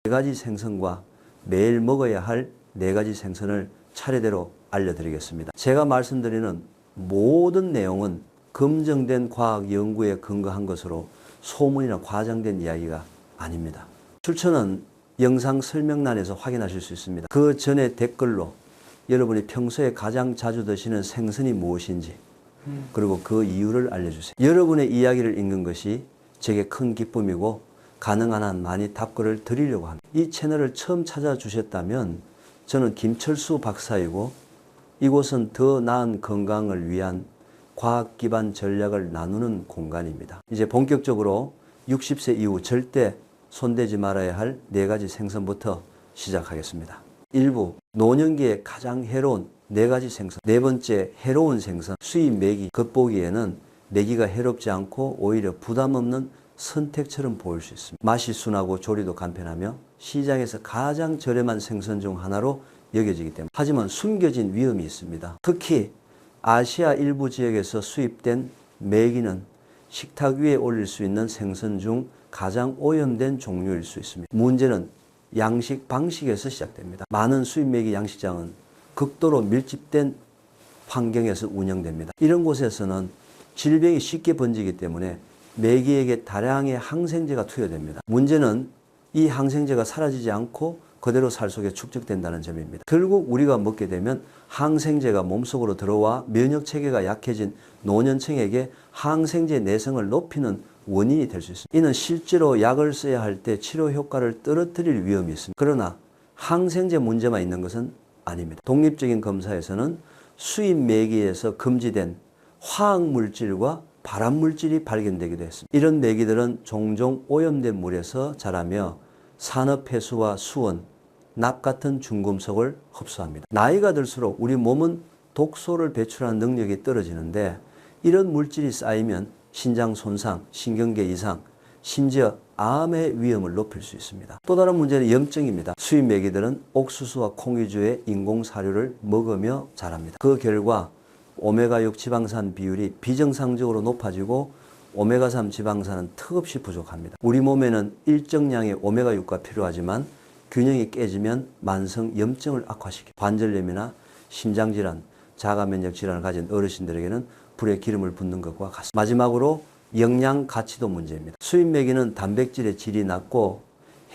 4가지 생선과 매일 먹어야 할 4가지 생선을 차례대로 알려드리겠습니다. 제가 말씀드리는 모든 내용은 검증된 과학 연구에 근거한 것으로 소문이나 과장된 이야기가 아닙니다. 출처는 영상 설명란에서 확인하실 수 있습니다. 그 전에 댓글로 여러분이 평소에 가장 자주 드시는 생선이 무엇인지 그리고 그 이유를 알려주세요. 여러분의 이야기를 읽는 것이 제게 큰 기쁨이고 가능한 한 많이 답글을 드리려고 합니다. 이 채널을 처음 찾아주셨다면 저는 김철수 박사이고 이곳은 더 나은 건강을 위한 과학 기반 전략을 나누는 공간입니다. 이제 본격적으로 60세 이후 절대 손대지 말아야 할 4가지 생선부터 시작하겠습니다. 1부 노년기에 가장 해로운 4가지 생선. 4번째 해로운 생선 수입 메기. 겉보기에는 메기가 해롭지 않고 오히려 부담 없는 선택처럼 보일 수 있습니다. 맛이 순하고 조리도 간편하며 시장에서 가장 저렴한 생선 중 하나로 여겨지기 때문에. 하지만 숨겨진 위험이 있습니다. 특히 아시아 일부 지역에서 수입된 메기는 식탁 위에 올릴 수 있는 생선 중 가장 오염된 종류일 수 있습니다. 문제는 양식 방식에서 시작됩니다. 많은 수입 메기 양식장은 극도로 밀집된 환경에서 운영됩니다. 이런 곳에서는 질병이 쉽게 번지기 때문에 메기에게 다량의 항생제가 투여됩니다. 문제는 이 항생제가 사라지지 않고 그대로 살 속에 축적된다는 점입니다. 결국 우리가 먹게 되면 항생제가 몸속으로 들어와 면역체계가 약해진 노년층에게 항생제 내성을 높이는 원인이 될 수 있습니다. 이는 실제로 약을 써야 할 때 치료 효과를 떨어뜨릴 위험이 있습니다. 그러나 항생제 문제만 있는 것은 아닙니다. 독립적인 검사에서는 수입 메기에서 금지된 화학물질과 발암물질이 발견되기도 했습니다. 이런 메기들은 종종 오염된 물에서 자라며 산업폐수와 수원, 납 같은 중금속을 흡수합니다. 나이가 들수록 우리 몸은 독소를 배출하는 능력이 떨어지는데 이런 물질이 쌓이면 신장 손상, 신경계 이상, 심지어 암의 위험을 높일 수 있습니다. 또 다른 문제는 염증입니다. 수입 메기들은 옥수수와 콩위주의 인공사료를 먹으며 자랍니다. 그 결과 오메가6 지방산 비율이 비정상적으로 높아지고 오메가3 지방산은 턱없이 부족합니다. 우리 몸에는 일정량의 오메가6가 필요하지만 균형이 깨지면 만성 염증을 악화시킵니다. 관절염이나 심장질환, 자가면역 질환을 가진 어르신들에게는 불에 기름을 붓는 것과 같습니다. 마지막으로 영양 가치도 문제입니다. 수입 메기는 단백질의 질이 낮고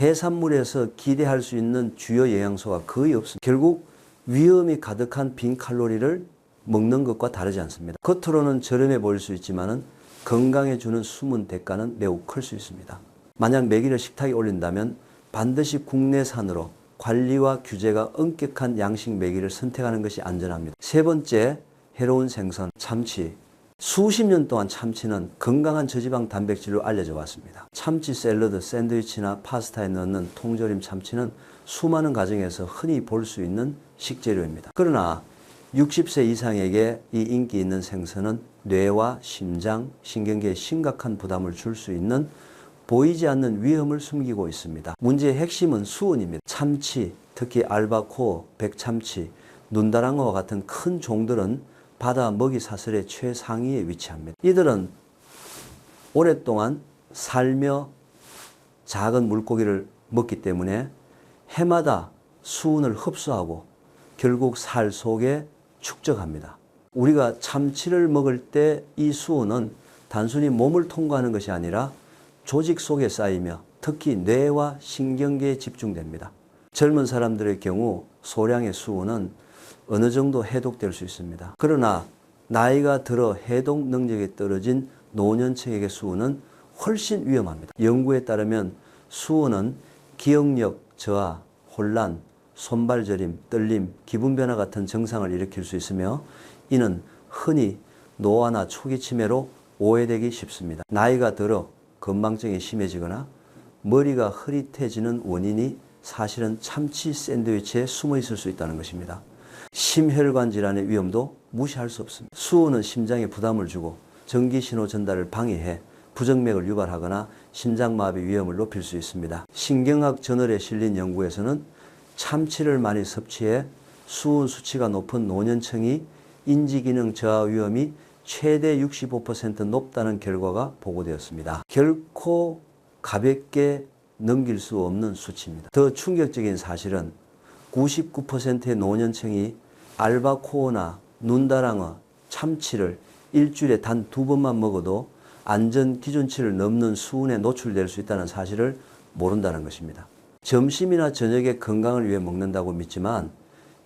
해산물에서 기대할 수 있는 주요 영양소가 거의 없습니다. 결국 위험이 가득한 빈 칼로리를 먹는 것과 다르지 않습니다. 겉으로는 저렴해 보일 수 있지만 건강에 주는 숨은 대가는 매우 클 수 있습니다. 만약 메기를 식탁에 올린다면 반드시 국내산으로 관리와 규제가 엄격한 양식 메기를 선택하는 것이 안전합니다. 3번째, 해로운 생선, 참치. 수십 년 동안 참치는 건강한 저지방 단백질로 알려져 왔습니다. 참치 샐러드, 샌드위치나 파스타에 넣는 통조림 참치는 수많은 가정에서 흔히 볼 수 있는 식재료입니다. 그러나 60세 이상에게 이 인기 있는 생선은 뇌와 심장, 신경계에 심각한 부담을 줄 수 있는 보이지 않는 위험을 숨기고 있습니다. 문제의 핵심은 수온입니다. 참치, 특히 알바코어, 백참치, 눈다랑어와 같은 큰 종들은 바다 먹이 사슬의 최상위에 위치합니다. 이들은 오랫동안 살며 작은 물고기를 먹기 때문에 해마다 수온을 흡수하고 결국 살 속에 축적합니다. 우리가 참치를 먹을 때 이 수온은 단순히 몸을 통과하는 것이 아니라 조직 속에 쌓이며 특히 뇌와 신경계에 집중됩니다. 젊은 사람들의 경우 소량의 수온은 어느 정도 해독될 수 있습니다. 그러나 나이가 들어 해독 능력이 떨어진 노년층에게 수온은 훨씬 위험합니다. 연구에 따르면 수온은 기억력 저하, 혼란, 손발 저림, 떨림, 기분 변화 같은 증상을 일으킬 수 있으며 이는 흔히 노화나 초기 치매로 오해되기 쉽습니다. 나이가 들어 건망증이 심해지거나 머리가 흐릿해지는 원인이 사실은 참치 샌드위치에 숨어 있을 수 있다는 것입니다. 심혈관 질환의 위험도 무시할 수 없습니다. 수온은 심장에 부담을 주고 전기신호 전달을 방해해 부정맥을 유발하거나 심장마비 위험을 높일 수 있습니다. 신경학 저널에 실린 연구에서는 참치를 많이 섭취해 수온 수치가 높은 노년층이 인지기능 저하 위험이 최대 65% 높다는 결과가 보고되었습니다. 결코 가볍게 넘길 수 없는 수치입니다. 더 충격적인 사실은 99%의 노년층이 알바코어나 눈다랑어, 참치를 일주일에 단 2번만 먹어도 안전 기준치를 넘는 수은에 노출될 수 있다는 사실을 모른다는 것입니다. 점심이나 저녁에 건강을 위해 먹는다고 믿지만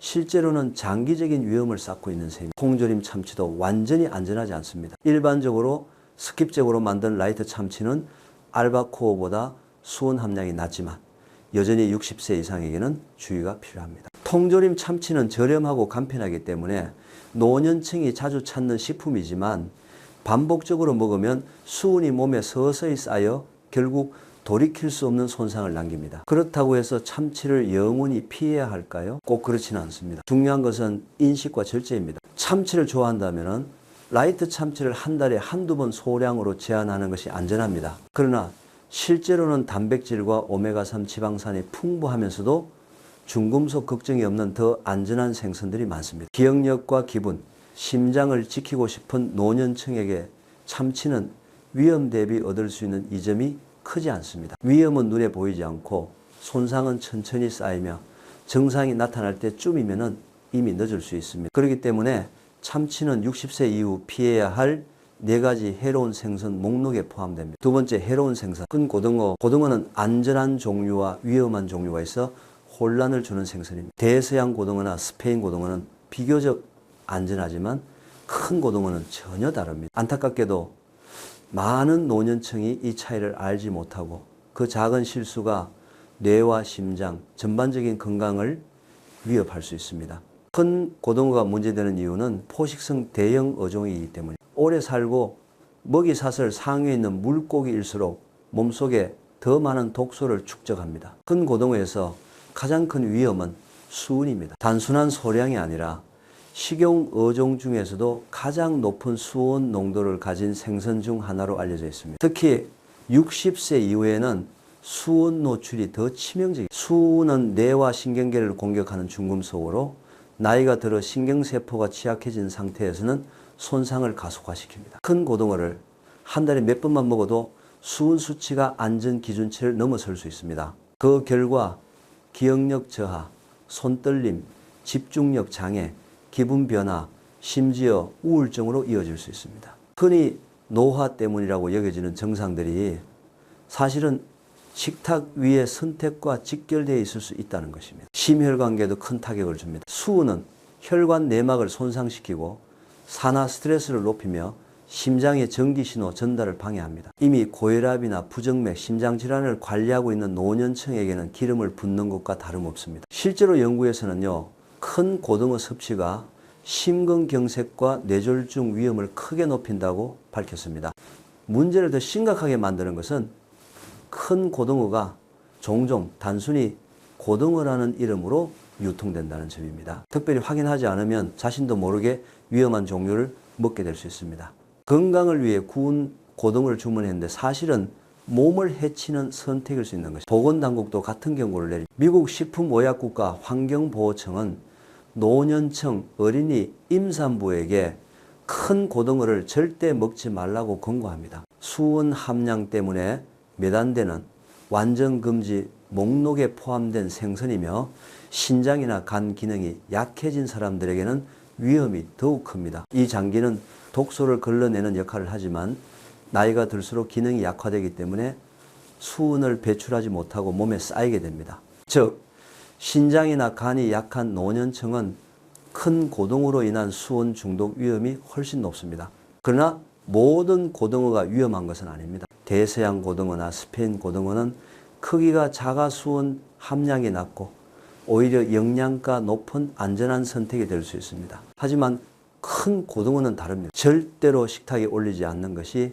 실제로는 장기적인 위험을 쌓고 있는 셈입니다. 통조림 참치도 완전히 안전하지 않습니다. 일반적으로 스킵적으로 만든 라이트 참치는 알바코어보다 수은 함량이 낮지만 여전히 60세 이상에게는 주의가 필요합니다. 통조림 참치는 저렴하고 간편하기 때문에 노년층이 자주 찾는 식품이지만 반복적으로 먹으면 수은이 몸에 서서히 쌓여 결국 돌이킬 수 없는 손상을 남깁니다. 그렇다고 해서 참치를 영원히 피해야 할까요? 꼭 그렇지는 않습니다. 중요한 것은 인식과 절제입니다. 참치를 좋아한다면 라이트 참치를 한 달에 한두 번 소량으로 제한하는 것이 안전합니다. 그러나 실제로는 단백질과 오메가3 지방산이 풍부하면서도 중금속 걱정이 없는 더 안전한 생선들이 많습니다. 기억력과 기분, 심장을 지키고 싶은 노년층에게 참치는 위험 대비 얻을 수 있는 이점이 크지 않습니다. 위험은 눈에 보이지 않고 손상은 천천히 쌓이며 증상이 나타날 때쯤이면 이미 늦을 수 있습니다. 그렇기 때문에 참치는 60세 이후 피해야 할 4가지 해로운 생선 목록에 포함됩니다. 두 번째, 해로운 생선. 큰 고등어. 고등어는 안전한 종류와 위험한 종류가 있어 혼란을 주는 생선입니다. 대서양 고등어나 스페인 고등어는 비교적 안전하지만 큰 고등어는 전혀 다릅니다. 안타깝게도 많은 노년층이 이 차이를 알지 못하고 그 작은 실수가 뇌와 심장, 전반적인 건강을 위협할 수 있습니다. 큰 고등어가 문제되는 이유는 포식성 대형 어종이기 때문입니다. 오래 살고 먹이 사슬 상위에 있는 물고기일수록 몸속에 더 많은 독소를 축적합니다. 큰 고등어에서 가장 큰 위험은 수은입니다. 단순한 소량이 아니라 식용 어종 중에서도 가장 높은 수은 농도를 가진 생선 중 하나로 알려져 있습니다. 특히 60세 이후에는 수은 노출이 더 치명적입니다. 수은은 뇌와 신경계를 공격하는 중금속으로 나이가 들어 신경세포가 취약해진 상태에서는 손상을 가속화시킵니다. 큰 고등어를 한 달에 몇 번만 먹어도 수은 수치가 안전 기준치를 넘어설 수 있습니다. 그 결과 기억력 저하, 손떨림, 집중력 장애, 기분 변화, 심지어 우울증으로 이어질 수 있습니다. 흔히 노화 때문이라고 여겨지는 증상들이 사실은 식탁 위의 선택과 직결되어 있을 수 있다는 것입니다. 심혈관계에도 큰 타격을 줍니다. 수은은 혈관 내막을 손상시키고 산화 스트레스를 높이며 심장의 전기신호 전달을 방해합니다. 이미 고혈압이나 부정맥, 심장질환을 관리하고 있는 노년층에게는 기름을 붓는 것과 다름없습니다. 실제로 연구에서는요, 큰 고등어 섭취가 심근경색과 뇌졸중 위험을 크게 높인다고 밝혔습니다. 문제를 더 심각하게 만드는 것은 큰 고등어가 종종 단순히 고등어라는 이름으로 유통된다는 점입니다. 특별히 확인하지 않으면 자신도 모르게 위험한 종류를 먹게 될 수 있습니다. 건강을 위해 구운 고등어를 주문했는데 사실은 몸을 해치는 선택일 수 있는 것입니다. 보건당국도 같은 경고를 내립니다. 미국 식품의약국과 환경보호청은 노년층 어린이 임산부에게 큰 고등어를 절대 먹지 말라고 권고합니다. 수은 함량 때문에 매단되는 완전 금지 목록에 포함된 생선이며 신장이나 간 기능이 약해진 사람들에게는 위험이 더욱 큽니다. 이 장기는 독소를 걸러내는 역할을 하지만 나이가 들수록 기능이 약화되기 때문에 수은을 배출하지 못하고 몸에 쌓이게 됩니다. 즉, 신장이나 간이 약한 노년층은 큰 고등어로 인한 수은 중독 위험이 훨씬 높습니다. 그러나 모든 고등어가 위험한 것은 아닙니다. 대서양 고등어나 스페인 고등어는 크기가 작아 수은 함량이 낮고 오히려 영양가 높은 안전한 선택이 될 수 있습니다. 하지만 큰 고등어는 다릅니다. 절대로 식탁에 올리지 않는 것이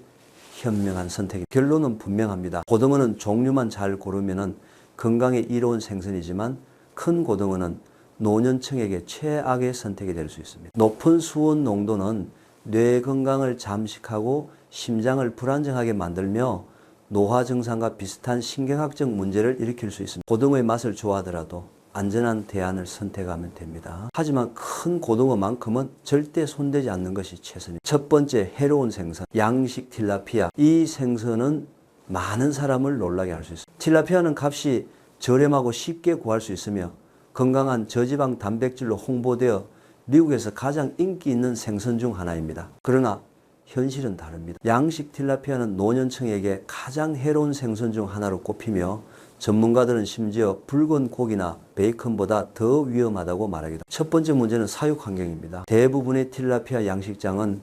현명한 선택입니다. 결론은 분명합니다. 고등어는 종류만 잘 고르면 건강에 이로운 생선이지만 큰 고등어는 노년층에게 최악의 선택이 될 수 있습니다. 높은 수은 농도는 뇌 건강을 잠식하고 심장을 불안정하게 만들며 노화 증상과 비슷한 신경학적 문제를 일으킬 수 있습니다. 고등어의 맛을 좋아하더라도 안전한 대안을 선택하면 됩니다. 하지만 큰 고등어만큼은 절대 손대지 않는 것이 최선입니다. 첫 번째, 해로운 생선, 양식 틸라피아. 이 생선은 많은 사람을 놀라게 할 수 있습니다. 틸라피아는 값이 저렴하고 쉽게 구할 수 있으며 건강한 저지방 단백질로 홍보되어 미국에서 가장 인기 있는 생선 중 하나입니다. 그러나 현실은 다릅니다. 양식 틸라피아는 노년층에게 가장 해로운 생선 중 하나로 꼽히며 전문가들은 심지어 붉은 고기나 베이컨보다 더 위험하다고 말하기도 합니다. 첫 번째 문제는 사육 환경입니다. 대부분의 틸라피아 양식장은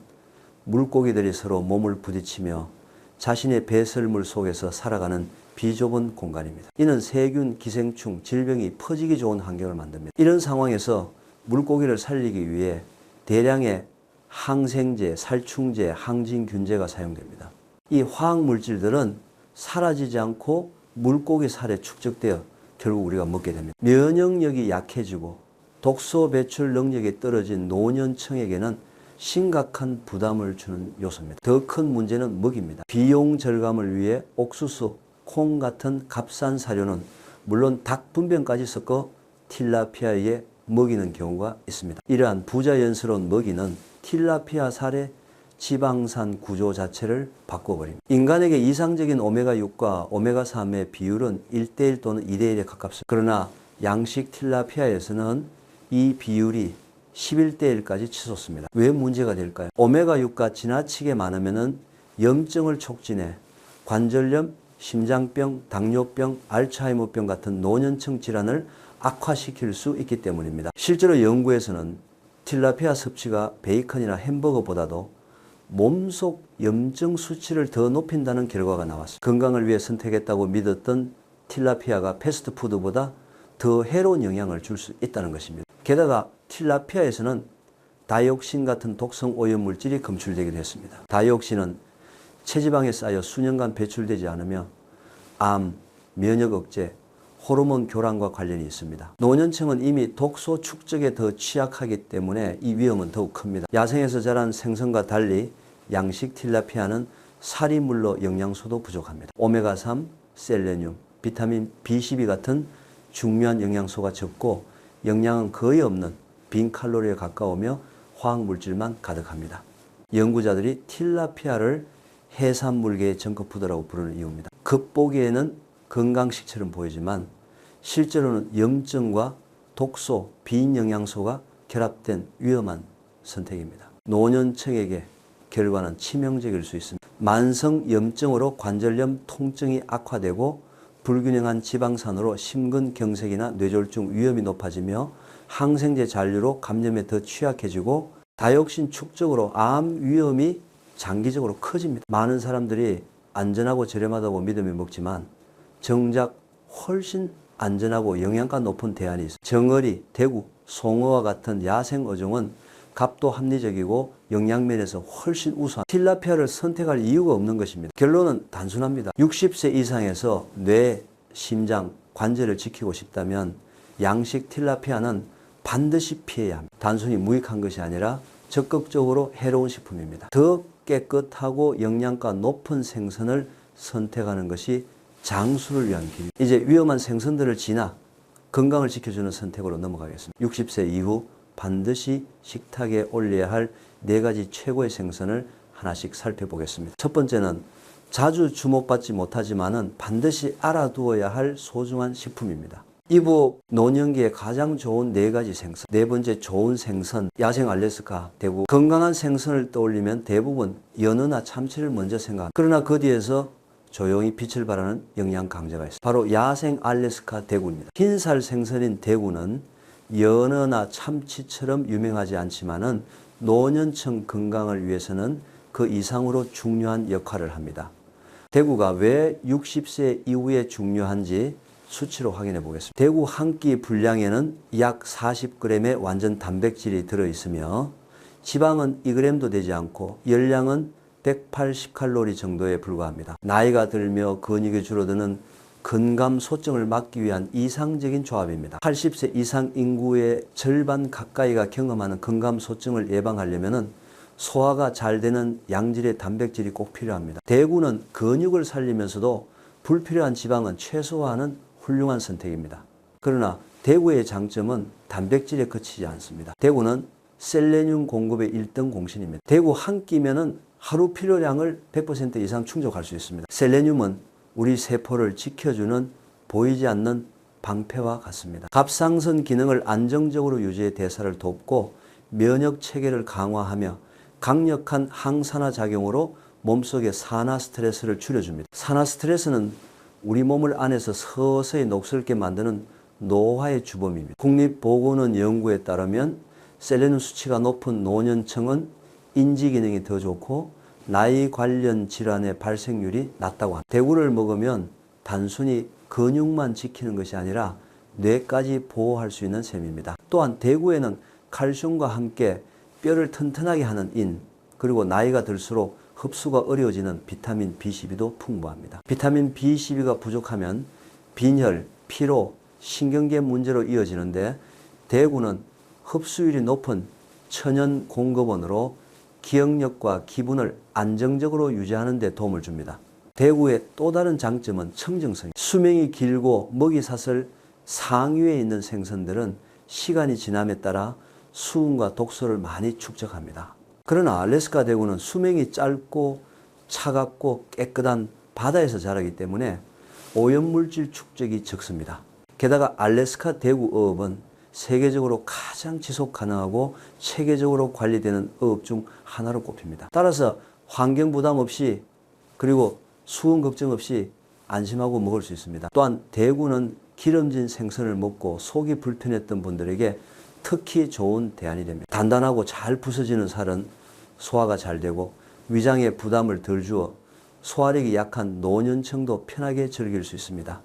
물고기들이 서로 몸을 부딪히며 자신의 배설물 속에서 살아가는 비좁은 공간입니다. 이는 세균, 기생충, 질병이 퍼지기 좋은 환경을 만듭니다. 이런 상황에서 물고기를 살리기 위해 대량의 항생제, 살충제, 항진균제가 사용됩니다. 이 화학물질들은 사라지지 않고 물고기 살에 축적되어 결국 우리가 먹게 됩니다. 면역력이 약해지고 독소 배출 능력이 떨어진 노년층에게는 심각한 부담을 주는 요소입니다. 더 큰 문제는 먹이입니다. 비용 절감을 위해 옥수수, 콩 같은 값싼 사료는 물론 닭 분변까지 섞어 틸라피아에 먹이는 경우가 있습니다. 이러한 부자연스러운 먹이는 틸라피아 살의 지방산 구조 자체를 바꿔버립니다. 인간에게 이상적인 오메가6과 오메가3의 비율은 1:1 또는 2:1에 가깝습니다. 그러나 양식 틸라피아에서는 이 비율이 11:1까지 치솟습니다. 왜 문제가 될까요? 오메가6가 지나치게 많으면 염증을 촉진해 관절염, 심장병, 당뇨병, 알츠하이머병 같은 노년층 질환을 악화시킬 수 있기 때문입니다. 실제로 연구에서는 틸라피아 섭취가 베이컨이나 햄버거보다도 몸속 염증 수치를 더 높인다는 결과가 나왔습니다. 건강을 위해 선택했다고 믿었던 틸라피아가 패스트푸드보다 더 해로운 영향을 줄 수 있다는 것입니다. 게다가 틸라피아에서는 다이옥신 같은 독성 오염물질이 검출되기도 했습니다. 다이옥신은 체지방에 쌓여 수년간 배출되지 않으며 암, 면역 억제, 호르몬 교란과 관련이 있습니다. 노년층은 이미 독소 축적에 더 취약하기 때문에 이 위험은 더욱 큽니다. 야생에서 자란 생선과 달리 양식 틸라피아는 살이 물러 영양소도 부족합니다. 오메가3, 셀레늄, 비타민 B12 같은 중요한 영양소가 적고 영양은 거의 없는 빈 칼로리에 가까우며 화학물질만 가득합니다. 연구자들이 틸라피아를 해산물계의 정크푸드라고 부르는 이유입니다. 겉보기에는 건강식처럼 보이지만 실제로는 염증과 독소, 비인영양소가 결합된 위험한 선택입니다. 노년층에게 결과는 치명적일 수 있습니다. 만성 염증으로 관절염, 통증이 악화되고 불균형한 지방산으로 심근경색이나 뇌졸중 위험이 높아지며 항생제 잔류로 감염에 더 취약해지고 다이옥신 축적으로 암 위험이 장기적으로 커집니다. 많은 사람들이 안전하고 저렴하다고 믿으며 먹지만 정작 훨씬 안전하고 영양가 높은 대안이 있습니다. 정어리, 대구, 송어와 같은 야생 어종은 값도 합리적이고 영양면에서 훨씬 우수한 틸라피아를 선택할 이유가 없는 것입니다. 결론은 단순합니다. 60세 이상에서 뇌, 심장, 관절을 지키고 싶다면 양식 틸라피아는 반드시 피해야 합니다. 단순히 무익한 것이 아니라 적극적으로 해로운 식품입니다. 더 깨끗하고 영양가 높은 생선을 선택하는 것이 장수를 위한 길. 이제 위험한 생선들을 지나 건강을 지켜주는 선택으로 넘어가겠습니다. 60세 이후 반드시 식탁에 올려야 할 4가지 최고의 생선을 하나씩 살펴보겠습니다. 첫 번째는 자주 주목받지 못하지만은 반드시 알아두어야 할 소중한 식품입니다. 이부 노년기에 가장 좋은 4가지 생선. 네 번째 좋은 생선, 야생 알래스카, 대구. 건강한 생선을 떠올리면 대부분 연어나 참치를 먼저 생각합니다. 그러나 그 뒤에서 조용히 빛을 발하는 영양 강자가 있습니다. 바로 야생 알래스카 대구입니다. 흰살 생선인 대구는 연어나 참치처럼 유명하지 않지만은 노년층 건강을 위해서는 그 이상으로 중요한 역할을 합니다. 대구가 왜 60세 이후에 중요한지 수치로 확인해 보겠습니다. 대구 한 끼 분량에는 약 40g의 완전 단백질이 들어있으며 지방은 2g도 되지 않고 열량은 180칼로리 정도에 불과합니다. 나이가 들며 근육이 줄어드는 근감소증을 막기 위한 이상적인 조합입니다. 80세 이상 인구의 절반 가까이가 경험하는 근감소증을 예방하려면 소화가 잘 되는 양질의 단백질이 꼭 필요합니다. 대구는 근육을 살리면서도 불필요한 지방은 최소화하는 훌륭한 선택입니다. 그러나 대구의 장점은 단백질에 그치지 않습니다. 대구는 셀레늄 공급의 1등 공신입니다. 대구 한 끼면은 하루 필요량을 100% 이상 충족할 수 있습니다. 셀레늄은 우리 세포를 지켜주는 보이지 않는 방패와 같습니다. 갑상선 기능을 안정적으로 유지해 대사를 돕고 면역 체계를 강화하며 강력한 항산화 작용으로 몸속의 산화 스트레스를 줄여줍니다. 산화 스트레스는 우리 몸을 안에서 서서히 녹슬게 만드는 노화의 주범입니다. 국립보건원 연구에 따르면 셀레늄 수치가 높은 노년층은 인지 기능이 더 좋고 나이 관련 질환의 발생률이 낮다고 합니다. 대구를 먹으면 단순히 근육만 지키는 것이 아니라 뇌까지 보호할 수 있는 셈입니다. 또한 대구에는 칼슘과 함께 뼈를 튼튼하게 하는 인, 그리고 나이가 들수록 흡수가 어려워지는 비타민 B12도 풍부합니다. 비타민 B12가 부족하면 빈혈, 피로, 신경계 문제로 이어지는데 대구는 흡수율이 높은 천연 공급원으로 기억력과 기분을 안정적으로 유지하는 데 도움을 줍니다. 대구의 또 다른 장점은 청정성입니다. 수명이 길고 먹이사슬 상위에 있는 생선들은 시간이 지남에 따라 수은과 독소를 많이 축적합니다. 그러나 알래스카 대구는 수명이 짧고 차갑고 깨끗한 바다에서 자라기 때문에 오염물질 축적이 적습니다. 게다가 알래스카 대구 어업은 세계적으로 가장 지속 가능하고 체계적으로 관리되는 어업 중 하나로 꼽힙니다. 따라서 환경 부담 없이 그리고 수온 걱정 없이 안심하고 먹을 수 있습니다. 또한 대구는 기름진 생선을 먹고 속이 불편했던 분들에게 특히 좋은 대안이 됩니다. 단단하고 잘 부서지는 살은 소화가 잘 되고 위장에 부담을 덜 주어 소화력이 약한 노년층도 편하게 즐길 수 있습니다.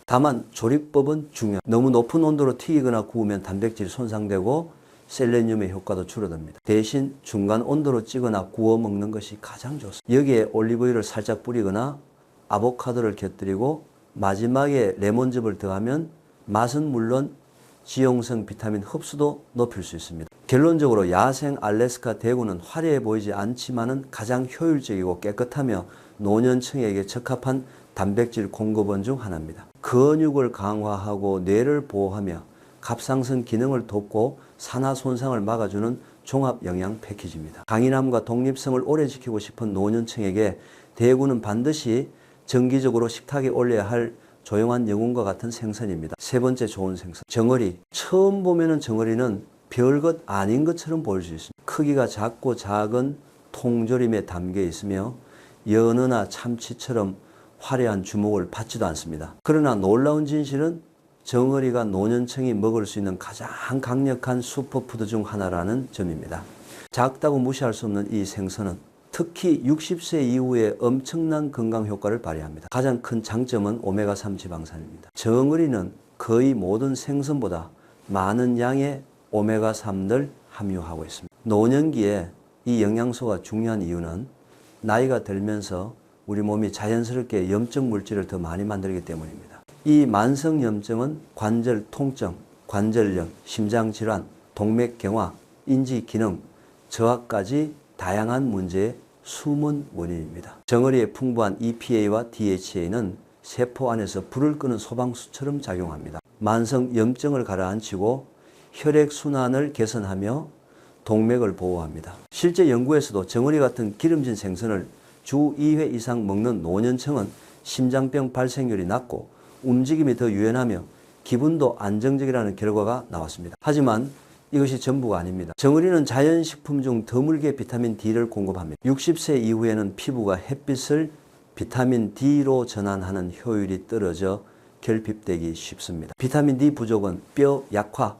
다만 조리법은 중요합니다. 너무 높은 온도로 튀기거나 구우면 단백질이 손상되고 셀레늄의 효과도 줄어듭니다. 대신 중간 온도로 찌거나 구워 먹는 것이 가장 좋습니다. 여기에 올리브유를 살짝 뿌리거나 아보카도를 곁들이고 마지막에 레몬즙을 더하면 맛은 물론 지용성 비타민 흡수도 높일 수 있습니다. 결론적으로 야생 알래스카 대구는 화려해 보이지 않지만은 가장 효율적이고 깨끗하며 노년층에게 적합한 단백질 공급원 중 하나입니다. 근육을 강화하고 뇌를 보호하며 갑상선 기능을 돕고 산화 손상을 막아주는 종합 영양 패키지입니다. 강인함과 독립성을 오래 지키고 싶은 노년층에게 대구는 반드시 정기적으로 식탁에 올려야 할 조용한 영웅과 같은 생선입니다. 세 번째 좋은 생선, 정어리. 처음 보면은 정어리는 별것 아닌 것처럼 보일 수 있습니다. 크기가 작고 작은 통조림에 담겨 있으며 연어나 참치처럼 화려한 주목을 받지도 않습니다. 그러나 놀라운 진실은 정어리가 노년층이 먹을 수 있는 가장 강력한 슈퍼푸드 중 하나라는 점입니다. 작다고 무시할 수 없는 이 생선은 특히 60세 이후에 엄청난 건강 효과를 발휘합니다. 가장 큰 장점은 오메가3 지방산입니다. 정어리는 거의 모든 생선보다 많은 양의 오메가3를 함유하고 있습니다. 노년기에 이 영양소가 중요한 이유는 나이가 들면서 우리 몸이 자연스럽게 염증 물질을 더 많이 만들기 때문입니다. 이 만성염증은 관절 통증, 관절염, 심장질환, 동맥경화, 인지기능, 저하까지 다양한 문제의 숨은 원인입니다. 정어리의 풍부한 EPA와 DHA는 세포 안에서 불을 끄는 소방수처럼 작용합니다. 만성 염증을 가라앉히고 혈액순환을 개선하며 동맥을 보호합니다. 실제 연구에서도 정어리 같은 기름진 생선을 주 2회 이상 먹는 노년층은 심장병 발생률이 낮고 움직임이 더 유연하며 기분도 안정적이라는 결과가 나왔습니다. 하지만 이것이 전부가 아닙니다. 정어리는 자연식품 중 드물게 비타민 D를 공급합니다. 60세 이후에는 피부가 햇빛을 비타민 D로 전환하는 효율이 떨어져 결핍되기 쉽습니다. 비타민 D 부족은 뼈 약화,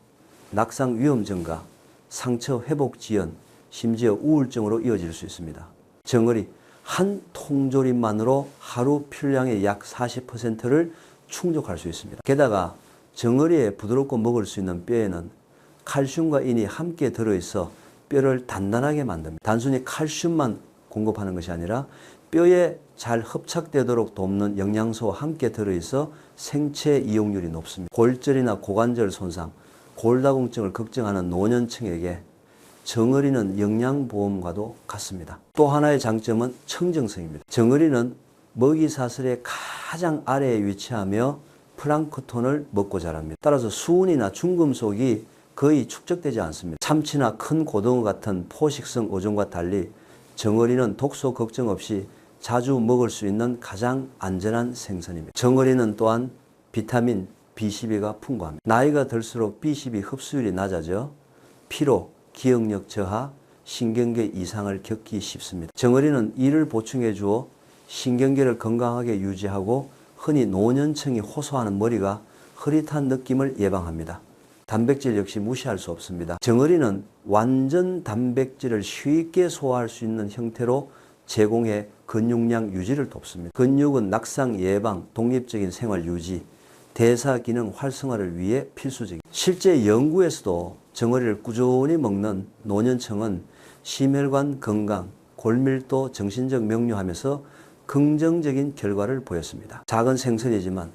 낙상 위험 증가, 상처 회복 지연, 심지어 우울증으로 이어질 수 있습니다. 정어리 한 통조림만으로 하루 필량의 약 40%를 충족할 수 있습니다. 게다가 정어리에 부드럽고 먹을 수 있는 뼈에는 칼슘과 인이 함께 들어있어 뼈를 단단하게 만듭니다. 단순히 칼슘만 공급하는 것이 아니라 뼈에 잘 흡착되도록 돕는 영양소와 함께 들어있어 생체 이용률이 높습니다. 골절이나 고관절 손상, 골다공증을 걱정하는 노년층에게 정어리는 영양보험과도 같습니다. 또 하나의 장점은 청정성입니다. 정어리는 먹이사슬의 가장 아래에 위치하며 플랑크톤을 먹고 자랍니다. 따라서 수은이나 중금속이 거의 축적되지 않습니다. 참치나 큰 고등어 같은 포식성 어종과 달리 정어리는 독소 걱정 없이 자주 먹을 수 있는 가장 안전한 생선입니다. 정어리는 또한 비타민 B12가 풍부합니다. 나이가 들수록 B12 흡수율이 낮아져 피로, 기억력 저하, 신경계 이상을 겪기 쉽습니다. 정어리는 이를 보충해 주어 신경계를 건강하게 유지하고 흔히 노년층이 호소하는 머리가 흐릿한 느낌을 예방합니다. 단백질 역시 무시할 수 없습니다. 정어리는 완전 단백질을 쉽게 소화할 수 있는 형태로 제공해 근육량 유지를 돕습니다. 근육은 낙상 예방, 독립적인 생활 유지, 대사 기능 활성화를 위해 필수적입니다. 실제 연구에서도 정어리를 꾸준히 먹는 노년층은 심혈관 건강, 골밀도, 정신적 명료하면서 긍정적인 결과를 보였습니다. 작은 생선이지만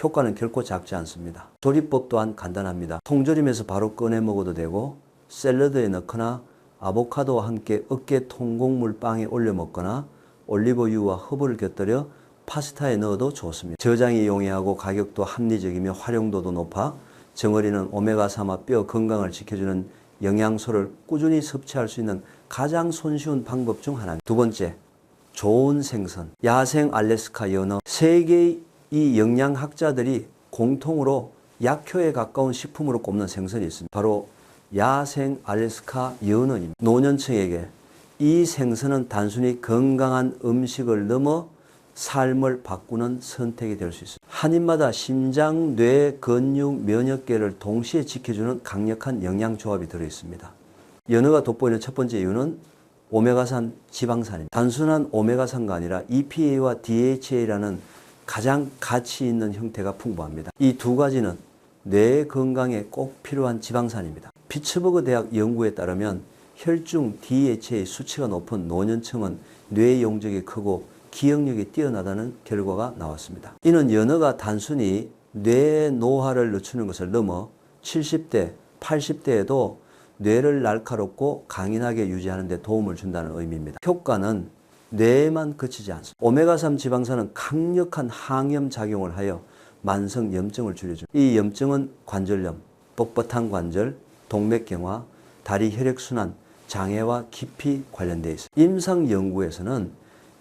효과는 결코 작지 않습니다. 조리법 또한 간단합니다. 통조림에서 바로 꺼내 먹어도 되고 샐러드에 넣거나 아보카도와 함께 어깨 통곡물 빵에 올려 먹거나 올리브유와 허브를 곁들여 파스타에 넣어도 좋습니다. 저장이 용이하고 가격도 합리적이며 활용도도 높아 정어리는 오메가3와 뼈 건강을 지켜주는 영양소를 꾸준히 섭취할 수 있는 가장 손쉬운 방법 중 하나입니다. 두 번째, 좋은 생선. 야생 알래스카 연어. 세계의 이 영양학자들이 공통으로 약효에 가까운 식품으로 꼽는 생선이 있습니다. 바로 야생 알래스카 연어입니다. 노년층에게 이 생선은 단순히 건강한 음식을 넘어 삶을 바꾸는 선택이 될 수 있습니다. 한 입마다 심장, 뇌, 근육, 면역계를 동시에 지켜주는 강력한 영양조합이 들어있습니다. 연어가 돋보이는 첫 번째 이유는 오메가3 지방산입니다. 단순한 오메가3가 아니라 EPA와 DHA라는 가장 가치 있는 형태가 풍부합니다. 이 두 가지는 뇌 건강에 꼭 필요한 지방산입니다. 피츠버그 대학 연구에 따르면 혈중 DHA 수치가 높은 노년층은 뇌 용적이 크고 기억력이 뛰어나다는 결과가 나왔습니다. 이는 연어가 단순히 뇌 노화를 늦추는 것을 넘어 70대, 80대에도 뇌를 날카롭고 강인하게 유지하는 데 도움을 준다는 의미입니다. 효과는 뇌에만 그치지 않습니다. 오메가3 지방산은 강력한 항염 작용을 하여 만성 염증을 줄여줍니다. 이 염증은 관절염, 뻣뻣한 관절, 동맥경화, 다리 혈액순환, 장애와 깊이 관련되어 있습니다. 임상 연구에서는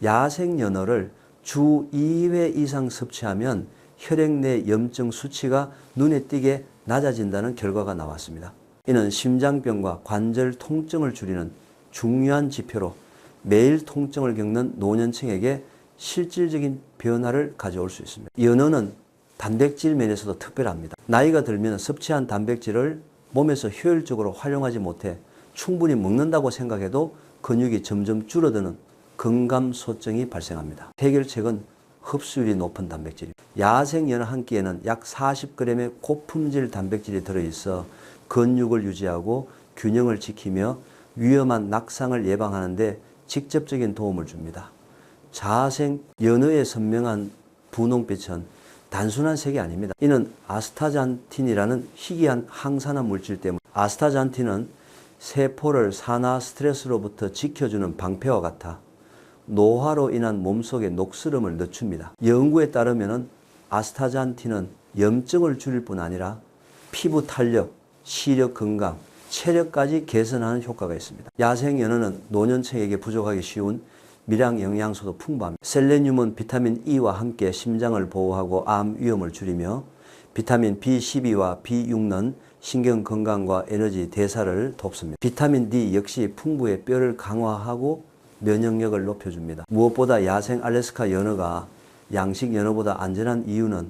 야생 연어를 주 2회 이상 섭취하면 혈액 내 염증 수치가 눈에 띄게 낮아진다는 결과가 나왔습니다. 이는 심장병과 관절 통증을 줄이는 중요한 지표로 매일 통증을 겪는 노년층에게 실질적인 변화를 가져올 수 있습니다. 연어는 단백질 면에서도 특별합니다. 나이가 들면 섭취한 단백질을 몸에서 효율적으로 활용하지 못해 충분히 먹는다고 생각해도 근육이 점점 줄어드는 근감소증이 발생합니다. 해결책은 흡수율이 높은 단백질입니다. 야생 연어 한 끼에는 약 40g의 고품질 단백질이 들어있어 근육을 유지하고 균형을 지키며 위험한 낙상을 예방하는 데 직접적인 도움을 줍니다. 자생 연어의 선명한 분홍빛은 단순한 색이 아닙니다. 이는 아스타잔틴이라는 희귀한 항산화 물질 때문에 아스타잔틴은 세포를 산화 스트레스로부터 지켜주는 방패와 같아 노화로 인한 몸속의 녹슬음을 늦춥니다. 연구에 따르면 아스타잔틴은 염증을 줄일 뿐 아니라 피부 탄력, 시력 건강, 체력까지 개선하는 효과가 있습니다. 야생 연어는 노년층에게 부족하기 쉬운 미량 영양소도 풍부합니다. 셀레늄은 비타민 E와 함께 심장을 보호하고 암 위험을 줄이며 비타민 B12와 B6는 신경 건강과 에너지 대사를 돕습니다. 비타민 D 역시 풍부해 뼈를 강화하고 면역력을 높여줍니다. 무엇보다 야생 알래스카 연어가 양식 연어보다 안전한 이유는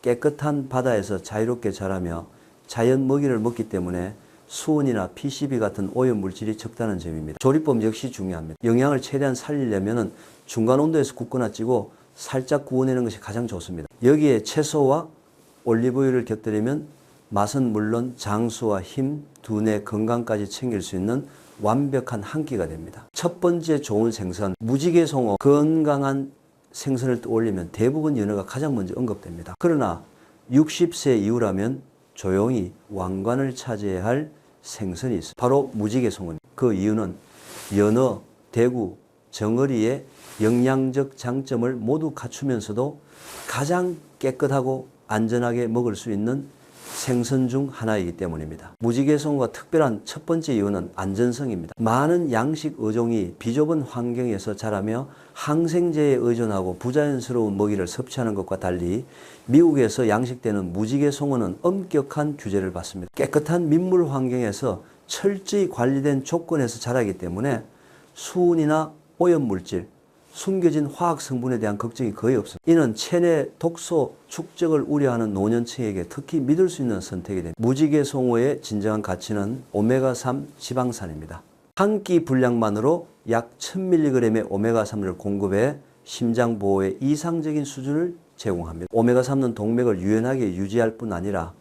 깨끗한 바다에서 자유롭게 자라며 자연 먹이를 먹기 때문에 수은이나 PCB 같은 오염 물질이 적다는 점입니다. 조리법 역시 중요합니다. 영양을 최대한 살리려면 중간 온도에서 굽거나 찌고 살짝 구워내는 것이 가장 좋습니다. 여기에 채소와 올리브유를 곁들이면 맛은 물론 장수와 힘, 두뇌 건강까지 챙길 수 있는 완벽한 한 끼가 됩니다. 첫 번째 좋은 생선, 무지개 송어, 건강한 생선을 떠올리면 대부분 연어가 가장 먼저 언급됩니다. 그러나 60세 이후라면 조용히 왕관을 차지해야 할 생선이 있습니다. 바로 무지개 송어입니다. 그 이유는 연어, 대구, 정어리의 영양적 장점을 모두 갖추면서도 가장 깨끗하고 안전하게 먹을 수 있는 생선 중 하나이기 때문입니다. 무지개송어가 특별한 첫 번째 이유는 안전성입니다. 많은 양식 어종이 비좁은 환경에서 자라며 항생제에 의존하고 부자연스러운 먹이를 섭취하는 것과 달리 미국에서 양식되는 무지개송어는 엄격한 규제를 받습니다. 깨끗한 민물 환경에서 철저히 관리된 조건에서 자라기 때문에 수은이나 오염물질, 숨겨진 화학 성분에 대한 걱정이 거의 없습니다. 이는 체내 독소 축적을 우려하는 노년층에게 특히 믿을 수 있는 선택이 됩니다. 무지개송어의 진정한 가치는 오메가3 지방산입니다. 한 끼 분량만으로 약 1000mg의 오메가3을 공급해 심장 보호에 이상적인 수준을 제공합니다. 오메가3는 동맥을 유연하게 유지할 뿐 아니라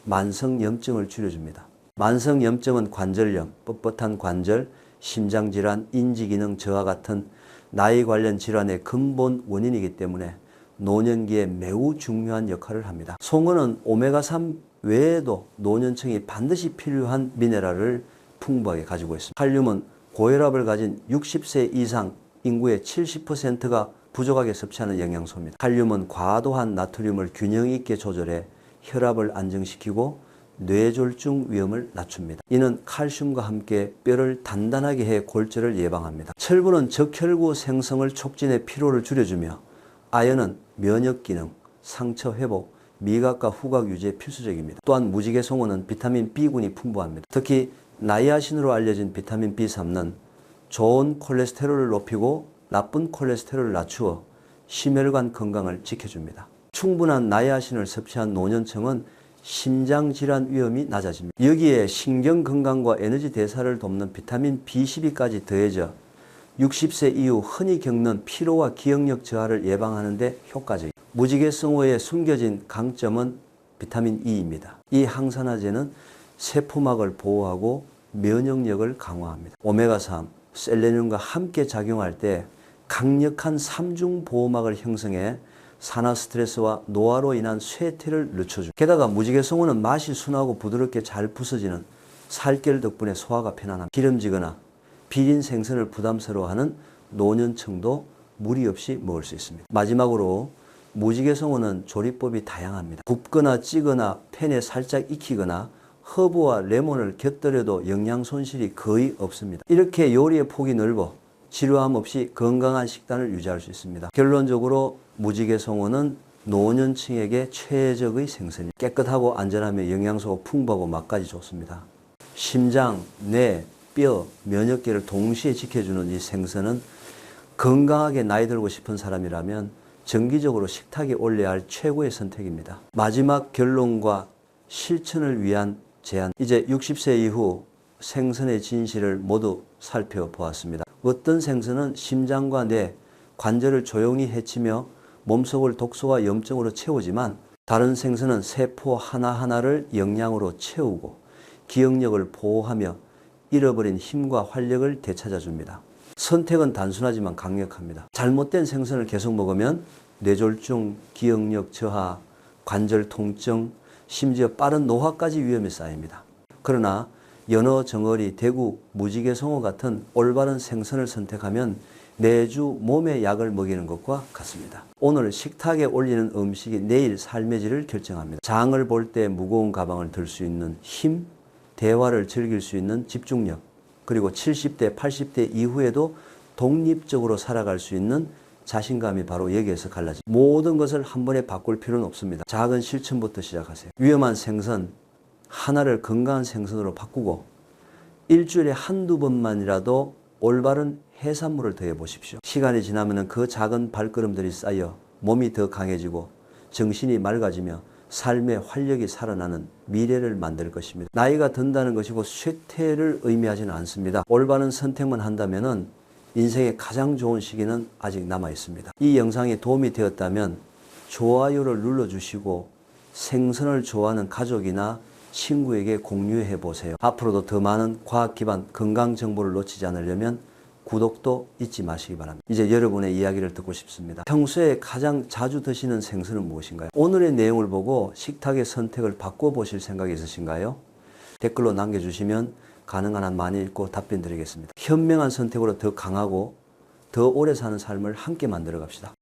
만성염증을 줄여줍니다. 만성염증은 관절염, 뻣뻣한 관절, 심장질환, 인지기능 저하 같은 나이 관련 질환의 근본 원인이기 때문에 노년기에 매우 중요한 역할을 합니다. 송어는 오메가3 외에도 노년층이 반드시 필요한 미네랄을 풍부하게 가지고 있습니다. 칼륨은 고혈압을 가진 60세 이상 인구의 70%가 부족하게 섭취하는 영양소입니다. 칼륨은 과도한 나트륨을 균형 있게 조절해 혈압을 안정시키고 뇌졸중 위험을 낮춥니다. 이는 칼슘과 함께 뼈를 단단하게 해 골절을 예방합니다. 철분은 적혈구 생성을 촉진해 피로를 줄여주며 아연은 면역기능, 상처 회복, 미각과 후각 유지에 필수적입니다. 또한 무지개송어는 비타민 B군이 풍부합니다. 특히 나이아신으로 알려진 비타민 B3는 좋은 콜레스테롤을 높이고 나쁜 콜레스테롤을 낮추어 심혈관 건강을 지켜줍니다. 충분한 나이아신을 섭취한 노년층은 심장질환 위험이 낮아집니다. 여기에 신경건강과 에너지 대사를 돕는 비타민 B12까지 더해져 60세 이후 흔히 겪는 피로와 기억력 저하를 예방하는 데 효과적입니다. 무지개송어의 숨겨진 강점은 비타민 E입니다. 이 항산화제는 세포막을 보호하고 면역력을 강화합니다. 오메가3, 셀레늄과 함께 작용할 때 강력한 삼중 보호막을 형성해 산화 스트레스와 노화로 인한 쇠퇴를 늦춰줍니다. 게다가 무지개송어는 맛이 순하고 부드럽게 잘 부서지는 살결 덕분에 소화가 편안합니다. 기름지거나 비린 생선을 부담스러워하는 노년층도 무리 없이 먹을 수 있습니다. 마지막으로 무지개송어는 조리법이 다양합니다. 굽거나 찌거나 팬에 살짝 익히거나 허브와 레몬을 곁들여도 영양 손실이 거의 없습니다. 이렇게 요리의 폭이 넓어 지루함 없이 건강한 식단을 유지할 수 있습니다. 결론적으로 무지개송어는 노년층에게 최적의 생선입니다. 깨끗하고 안전하며 영양소가 풍부하고 맛까지 좋습니다. 심장, 뇌, 뼈, 면역계를 동시에 지켜주는 이 생선은 건강하게 나이 들고 싶은 사람이라면 정기적으로 식탁에 올려야 할 최고의 선택입니다. 마지막 결론과 실천을 위한 제안. 이제 60세 이후 생선의 진실을 모두 살펴보았습니다. 어떤 생선은 심장과 뇌, 관절을 조용히 해치며 몸속을 독소와 염증으로 채우지만 다른 생선은 세포 하나하나를 영양으로 채우고 기억력을 보호하며 잃어버린 힘과 활력을 되찾아줍니다. 선택은 단순하지만 강력합니다. 잘못된 생선을 계속 먹으면 뇌졸중, 기억력 저하, 관절 통증, 심지어 빠른 노화까지 위험이 쌓입니다. 그러나 연어, 정어리, 대구, 무지개송어 같은 올바른 생선을 선택하면 매주 몸에 약을 먹이는 것과 같습니다. 오늘 식탁에 올리는 음식이 내일 삶의 질을 결정합니다. 장을 볼 때 무거운 가방을 들 수 있는 힘, 대화를 즐길 수 있는 집중력, 그리고 70대, 80대 이후에도 독립적으로 살아갈 수 있는 자신감이 바로 여기에서 갈라집니다. 모든 것을 한 번에 바꿀 필요는 없습니다. 작은 실천부터 시작하세요. 위험한 생선 하나를 건강한 생선으로 바꾸고 일주일에 한두 번만이라도 올바른 해산물을 더해 보십시오. 시간이 지나면 그 작은 발걸음들이 쌓여 몸이 더 강해지고 정신이 맑아지며 삶의 활력이 살아나는 미래를 만들 것입니다. 나이가 든다는 것이 곧 쇠퇴를 의미하지는 않습니다. 올바른 선택만 한다면 인생의 가장 좋은 시기는 아직 남아 있습니다. 이 영상이 도움이 되었다면 좋아요를 눌러주시고 생선을 좋아하는 가족이나 친구에게 공유해 보세요. 앞으로도 더 많은 과학 기반 건강 정보를 놓치지 않으려면 구독도 잊지 마시기 바랍니다. 이제 여러분의 이야기를 듣고 싶습니다. 평소에 가장 자주 드시는 생선은 무엇인가요? 오늘의 내용을 보고 식탁의 선택을 바꿔보실 생각이 있으신가요? 댓글로 남겨주시면 가능한 한 많이 읽고 답변 드리겠습니다. 현명한 선택으로 더 강하고 더 오래 사는 삶을 함께 만들어 갑시다.